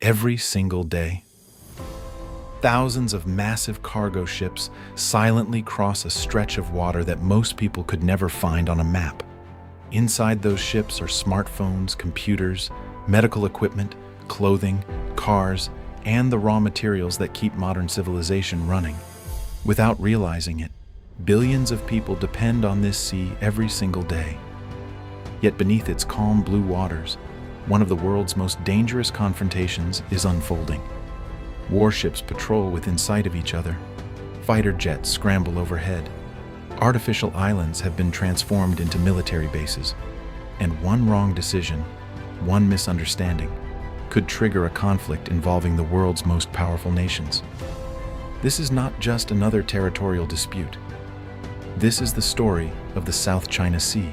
every single day. Thousands of massive cargo ships silently cross a stretch of water that most people could never find on a map. Inside those ships are smartphones, computers, medical equipment, clothing, cars, and the raw materials that keep modern civilization running. Without realizing it, billions of people depend on this sea every single day. Yet beneath its calm blue waters, one of the world's most dangerous confrontations is unfolding. Warships patrol within sight of each other. Fighter jets scramble overhead. Artificial islands have been transformed into military bases. And one wrong decision, one misunderstanding, could trigger a conflict involving the world's most powerful nations. This is not just another territorial dispute. This is the story of the South China Sea,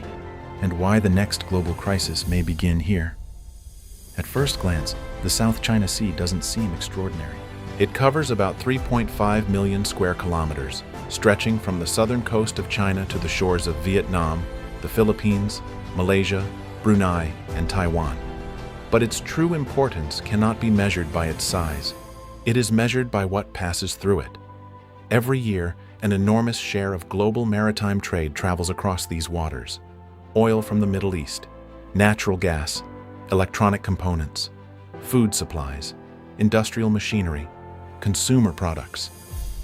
and why the next global crisis may begin here. At first glance, the South China Sea doesn't seem extraordinary. It covers about 3.5 million square kilometers, stretching from the southern coast of China to the shores of Vietnam, the Philippines, Malaysia, Brunei, and Taiwan. But its true importance cannot be measured by its size. It is measured by what passes through it. Every year, an enormous share of global maritime trade travels across these waters. Oil from the Middle East, natural gas, electronic components, food supplies, industrial machinery, consumer products.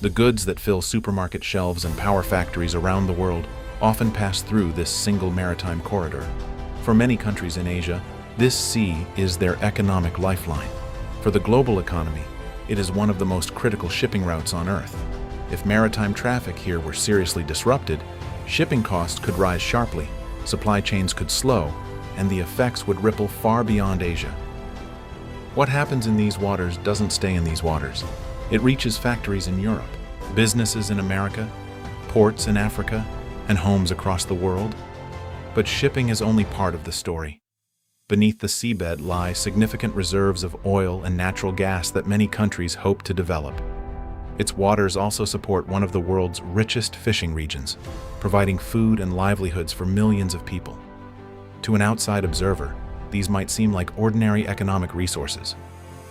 The goods that fill supermarket shelves and power factories around the world often pass through this single maritime corridor. For many countries in Asia, this sea is their economic lifeline. For the global economy, it is one of the most critical shipping routes on Earth. If maritime traffic here were seriously disrupted, shipping costs could rise sharply, supply chains could slow, and the effects would ripple far beyond Asia. What happens in these waters doesn't stay in these waters. It reaches factories in Europe, businesses in America, ports in Africa, and homes across the world. But shipping is only part of the story. Beneath the seabed lie significant reserves of oil and natural gas that many countries hope to develop. Its waters also support one of the world's richest fishing regions, providing food and livelihoods for millions of people. To an outside observer, these might seem like ordinary economic resources.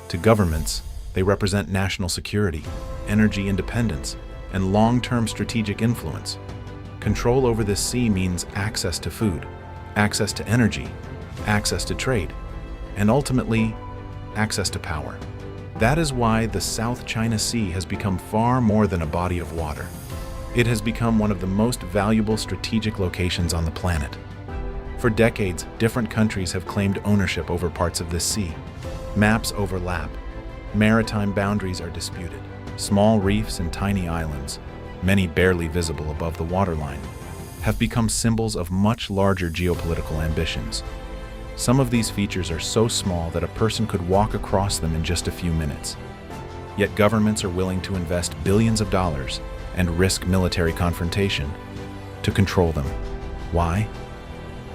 To governments, they represent national security, energy independence, and long-term strategic influence. Control over this sea means access to food, access to energy, access to trade, and ultimately, access to power. That is why the South China Sea has become far more than a body of water. It has become one of the most valuable strategic locations on the planet. For decades, different countries have claimed ownership over parts of this sea. Maps overlap. Maritime boundaries are disputed. Small reefs and tiny islands, many barely visible above the waterline, have become symbols of much larger geopolitical ambitions. Some of these features are so small that a person could walk across them in just a few minutes. Yet governments are willing to invest billions of dollars and risk military confrontation to control them. Why?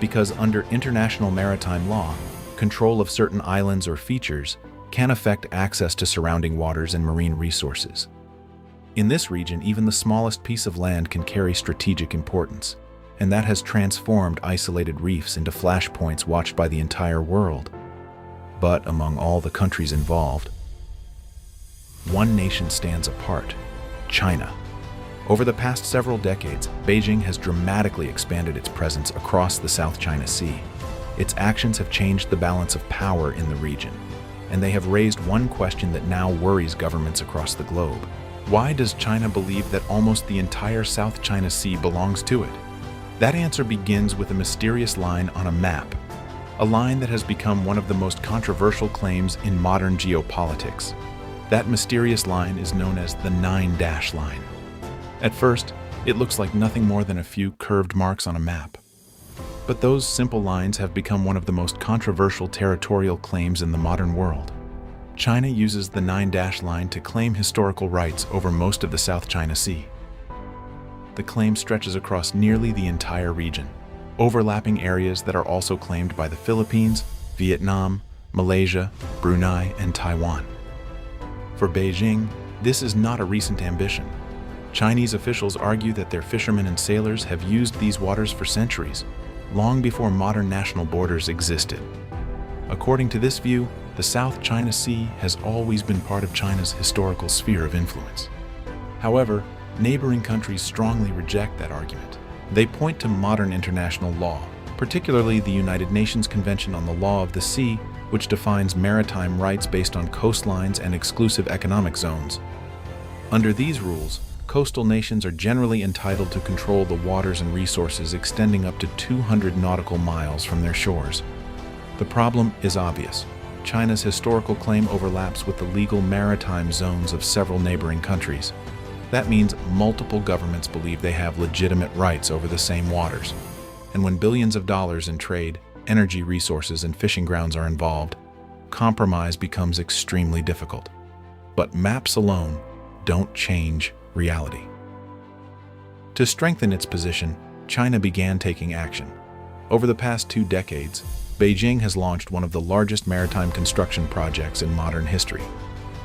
Because under international maritime law, control of certain islands or features can affect access to surrounding waters and marine resources. In this region, even the smallest piece of land can carry strategic importance, and that has transformed isolated reefs into flashpoints watched by the entire world. But among all the countries involved, one nation stands apart: China. Over the past several decades, Beijing has dramatically expanded its presence across the South China Sea. Its actions have changed the balance of power in the region, and they have raised one question that now worries governments across the globe. Why does China believe that almost the entire South China Sea belongs to it? That answer begins with a mysterious line on a map, a line that has become one of the most controversial claims in modern geopolitics. That mysterious line is known as the 9-dash line. At first, it looks like nothing more than a few curved marks on a map. But those simple lines have become one of the most controversial territorial claims in the modern world. China uses the 9-dash line to claim historical rights over most of the South China Sea. The claim stretches across nearly the entire region, overlapping areas that are also claimed by the Philippines, Vietnam, Malaysia, Brunei, and Taiwan. For Beijing, this is not a recent ambition. Chinese officials argue that their fishermen and sailors have used these waters for centuries, long before modern national borders existed. According to this view, the South China Sea has always been part of China's historical sphere of influence. However, neighboring countries strongly reject that argument. They point to modern international law, particularly the United Nations Convention on the Law of the Sea, which defines maritime rights based on coastlines and exclusive economic zones. Under these rules, coastal nations are generally entitled to control the waters and resources extending up to 200 nautical miles from their shores. The problem is obvious. China's historical claim overlaps with the legal maritime zones of several neighboring countries. That means multiple governments believe they have legitimate rights over the same waters. And when billions of dollars in trade, energy resources, and fishing grounds are involved, compromise becomes extremely difficult. But maps alone don't change reality. To strengthen its position, China began taking action. Over the past 2 decades, Beijing has launched one of the largest maritime construction projects in modern history.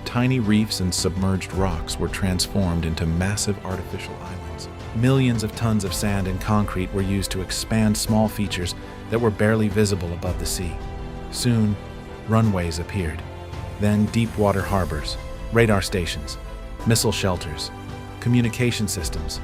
Tiny reefs and submerged rocks were transformed into massive artificial islands. Millions of tons of sand and concrete were used to expand small features that were barely visible above the sea. Soon, runways appeared. Then deep water harbors, radar stations, missile shelters, communication systems,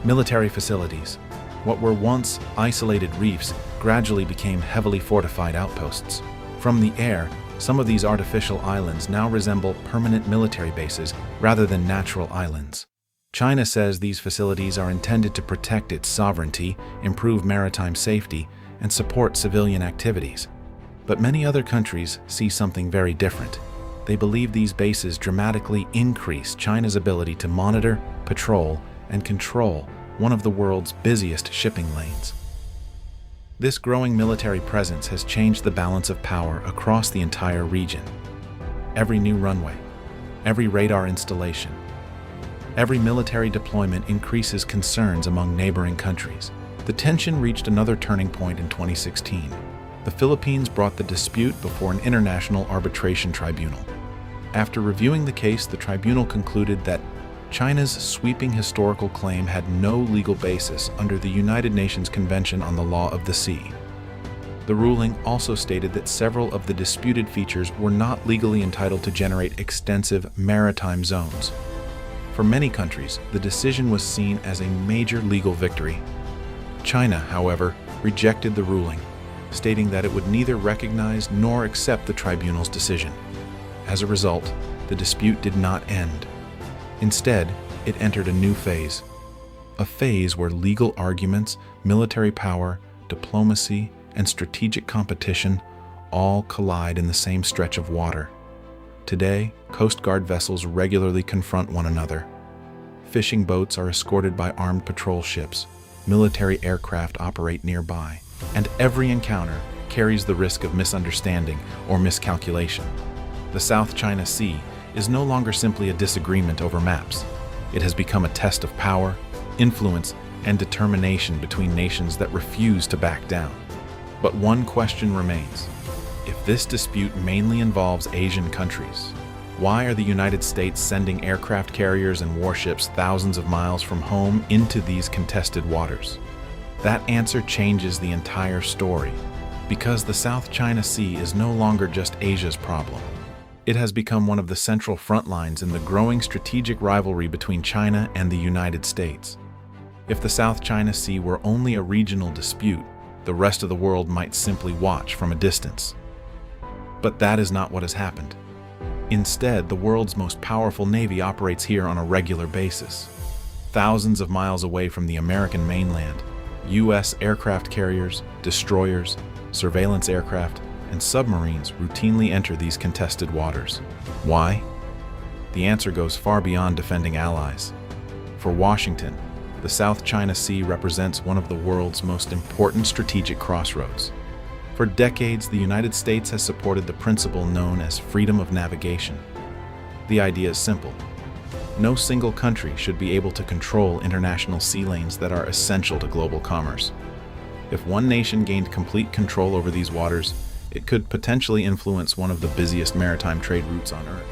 military facilities. What were once isolated reefs gradually became heavily fortified outposts. From the air, some of these artificial islands now resemble permanent military bases rather than natural islands. China says these facilities are intended to protect its sovereignty, improve maritime safety, and support civilian activities. But many other countries see something very different. They believe these bases dramatically increase China's ability to monitor, patrol, and control one of the world's busiest shipping lanes. This growing military presence has changed the balance of power across the entire region. Every new runway, every radar installation, every military deployment increases concerns among neighboring countries. The tension reached another turning point in 2016. The Philippines brought the dispute before an international arbitration tribunal. After reviewing the case, the tribunal concluded that China's sweeping historical claim had no legal basis under the United Nations Convention on the Law of the Sea. The ruling also stated that several of the disputed features were not legally entitled to generate extensive maritime zones. For many countries, the decision was seen as a major legal victory. China, however, rejected the ruling, stating that it would neither recognize nor accept the tribunal's decision. As a result, the dispute did not end. Instead, it entered a new phase. A phase where legal arguments, military power, diplomacy, and strategic competition all collide in the same stretch of water. Today, Coast Guard vessels regularly confront one another. Fishing boats are escorted by armed patrol ships. Military aircraft operate nearby, and every encounter carries the risk of misunderstanding or miscalculation. The South China Sea is no longer simply a disagreement over maps. It has become a test of power, influence, and determination between nations that refuse to back down. But one question remains. If this dispute mainly involves Asian countries, why are the United States sending aircraft carriers and warships thousands of miles from home into these contested waters? That answer changes the entire story, because the South China Sea is no longer just Asia's problem. It has become one of the central front lines in the growing strategic rivalry between China and the United States. If the South China Sea were only a regional dispute, the rest of the world might simply watch from a distance. But that is not what has happened. Instead, the world's most powerful navy operates here on a regular basis. Thousands of miles away from the American mainland, U.S. aircraft carriers, destroyers, surveillance aircraft, and submarines routinely enter these contested waters. Why? The answer goes far beyond defending allies. For Washington, the South China Sea represents one of the world's most important strategic crossroads. For decades, the United States has supported the principle known as freedom of navigation. The idea is simple. No single country should be able to control international sea lanes that are essential to global commerce. If one nation gained complete control over these waters, it could potentially influence one of the busiest maritime trade routes on Earth.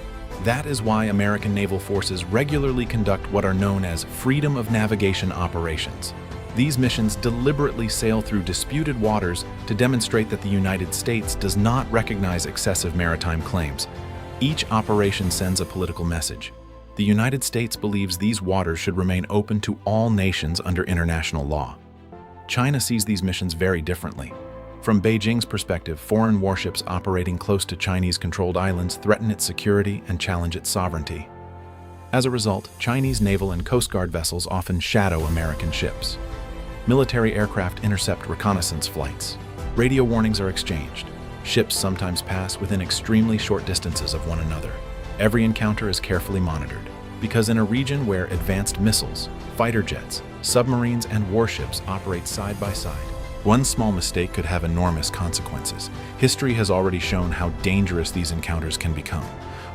That is why American naval forces regularly conduct what are known as freedom of navigation operations. These missions deliberately sail through disputed waters to demonstrate that the United States does not recognize excessive maritime claims. Each operation sends a political message. The United States believes these waters should remain open to all nations under international law. China sees these missions very differently. From Beijing's perspective, foreign warships operating close to Chinese-controlled islands threaten its security and challenge its sovereignty. As a result, Chinese naval and Coast Guard vessels often shadow American ships. Military aircraft intercept reconnaissance flights. Radio warnings are exchanged. Ships sometimes pass within extremely short distances of one another. Every encounter is carefully monitored, because in a region where advanced missiles, fighter jets, submarines, and warships operate side by side, one small mistake could have enormous consequences. History has already shown how dangerous these encounters can become.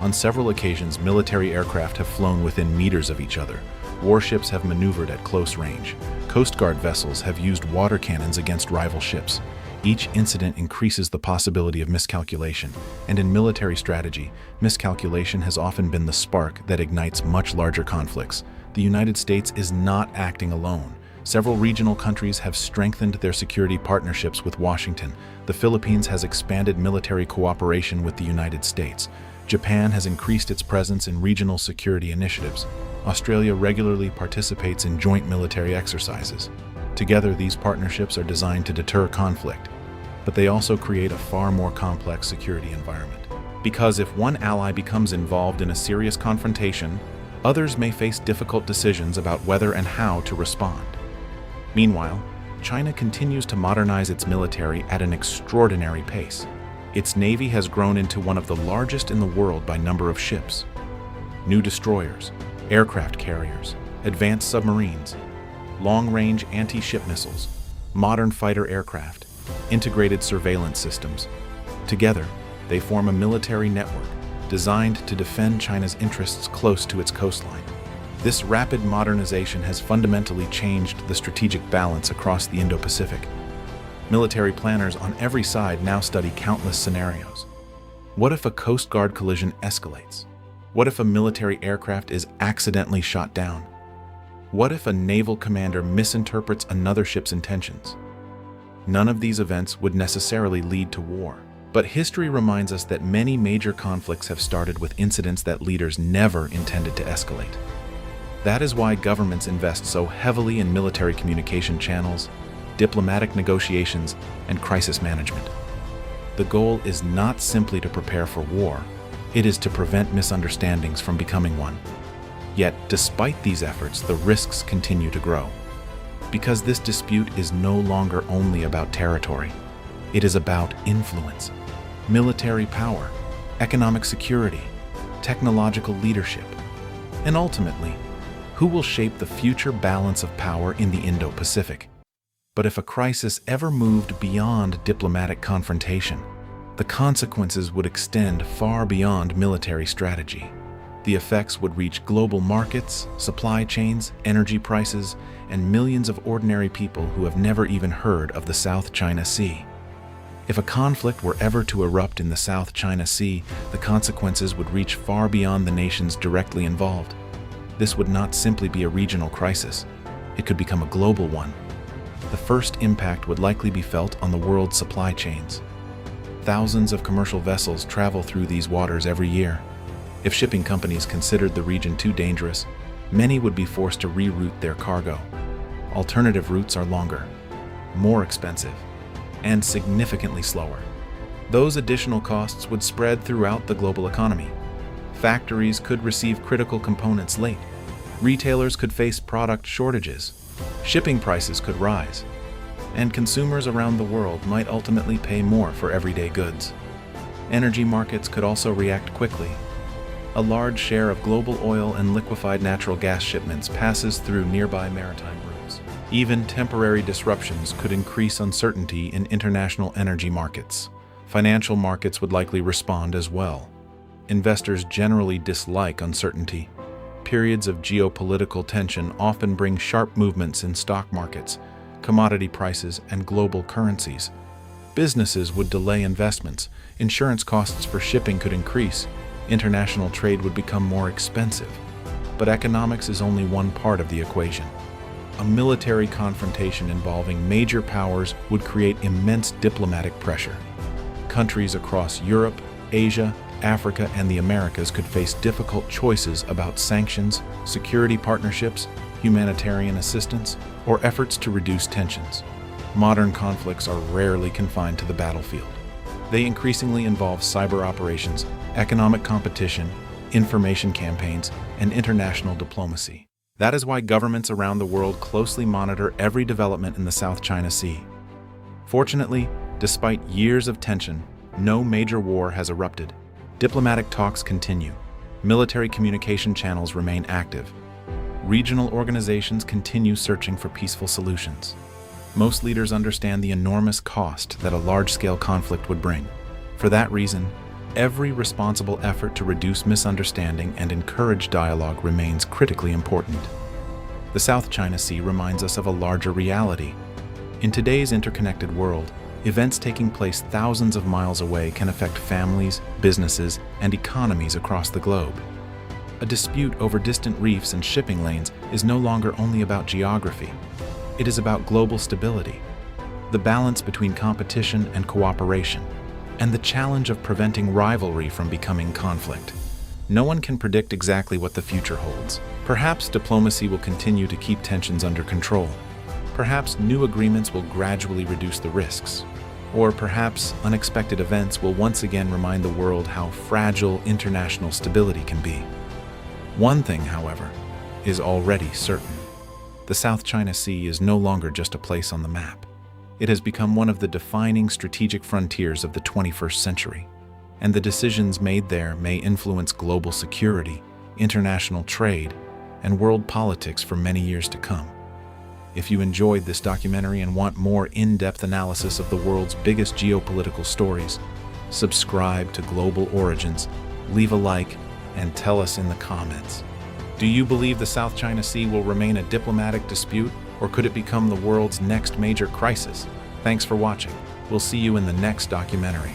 On several occasions, military aircraft have flown within meters of each other. Warships have maneuvered at close range. Coast Guard vessels have used water cannons against rival ships. Each incident increases the possibility of miscalculation, and in military strategy, miscalculation has often been the spark that ignites much larger conflicts. The United States is not acting alone. Several regional countries have strengthened their security partnerships with Washington. The Philippines has expanded military cooperation with the United States. Japan has increased its presence in regional security initiatives. Australia regularly participates in joint military exercises. Together, these partnerships are designed to deter conflict, but they also create a far more complex security environment. Because if one ally becomes involved in a serious confrontation, others may face difficult decisions about whether and how to respond. Meanwhile, China continues to modernize its military at an extraordinary pace. Its navy has grown into one of the largest in the world by number of ships. New destroyers, aircraft carriers, advanced submarines, long-range anti-ship missiles, modern fighter aircraft, integrated surveillance systems. Together, they form a military network designed to defend China's interests close to its coastline. This rapid modernization has fundamentally changed the strategic balance across the Indo-Pacific. Military planners on every side now study countless scenarios. What if a Coast Guard collision escalates? What if a military aircraft is accidentally shot down? What if a naval commander misinterprets another ship's intentions? None of these events would necessarily lead to war, but history reminds us that many major conflicts have started with incidents that leaders never intended to escalate. That is why governments invest so heavily in military communication channels, diplomatic negotiations, and crisis management. The goal is not simply to prepare for war, it is to prevent misunderstandings from becoming one. Yet, despite these efforts, the risks continue to grow. Because this dispute is no longer only about territory. It is about influence, military power, economic security, technological leadership, and ultimately, who will shape the future balance of power in the Indo-Pacific. But if a crisis ever moved beyond diplomatic confrontation, the consequences would extend far beyond military strategy. The effects would reach global markets, supply chains, energy prices, and millions of ordinary people who have never even heard of the South China Sea. If a conflict were ever to erupt in the South China Sea, the consequences would reach far beyond the nations directly involved. This would not simply be a regional crisis. It could become a global one. The first impact would likely be felt on the world's supply chains. Thousands of commercial vessels travel through these waters every year. If shipping companies considered the region too dangerous, many would be forced to reroute their cargo. Alternative routes are longer, more expensive, and significantly slower. Those additional costs would spread throughout the global economy. Factories could receive critical components late. Retailers could face product shortages. Shipping prices could rise. And consumers around the world might ultimately pay more for everyday goods. Energy markets could also react quickly. A large share of global oil and liquefied natural gas shipments passes through nearby maritime routes. Even temporary disruptions could increase uncertainty in international energy markets. Financial markets would likely respond as well. Investors generally dislike uncertainty. Periods of geopolitical tension often bring sharp movements in stock markets, commodity prices, and global currencies. Businesses would delay investments, insurance costs for shipping could increase, international trade would become more expensive. But economics is only one part of the equation. A military confrontation involving major powers would create immense diplomatic pressure. Countries across Europe, Asia, Africa, and the Americas could face difficult choices about sanctions, security partnerships, humanitarian assistance, or efforts to reduce tensions. Modern conflicts are rarely confined to the battlefield. They increasingly involve cyber operations, economic competition, information campaigns, and international diplomacy. That is why governments around the world closely monitor every development in the South China Sea. Fortunately, despite years of tension, no major war has erupted. Diplomatic talks continue. Military communication channels remain active. Regional organizations continue searching for peaceful solutions. Most leaders understand the enormous cost that a large-scale conflict would bring. For that reason, every responsible effort to reduce misunderstanding and encourage dialogue remains critically important. The South China Sea reminds us of a larger reality. In today's interconnected world, events taking place thousands of miles away can affect families, businesses, and economies across the globe. A dispute over distant reefs and shipping lanes is no longer only about geography. It is about global stability, the balance between competition and cooperation, and the challenge of preventing rivalry from becoming conflict. No one can predict exactly what the future holds. Perhaps diplomacy will continue to keep tensions under control. Perhaps new agreements will gradually reduce the risks. Or perhaps unexpected events will once again remind the world how fragile international stability can be. One thing, however, is already certain. The South China Sea is no longer just a place on the map. It has become one of the defining strategic frontiers of the 21st century, and the decisions made there may influence global security, international trade, and world politics for many years to come. If you enjoyed this documentary and want more in-depth analysis of the world's biggest geopolitical stories, subscribe to Global Origins, leave a like, and tell us in the comments. Do you believe the South China Sea will remain a diplomatic dispute, or could it become the world's next major crisis? Thanks for watching. We'll see you in the next documentary.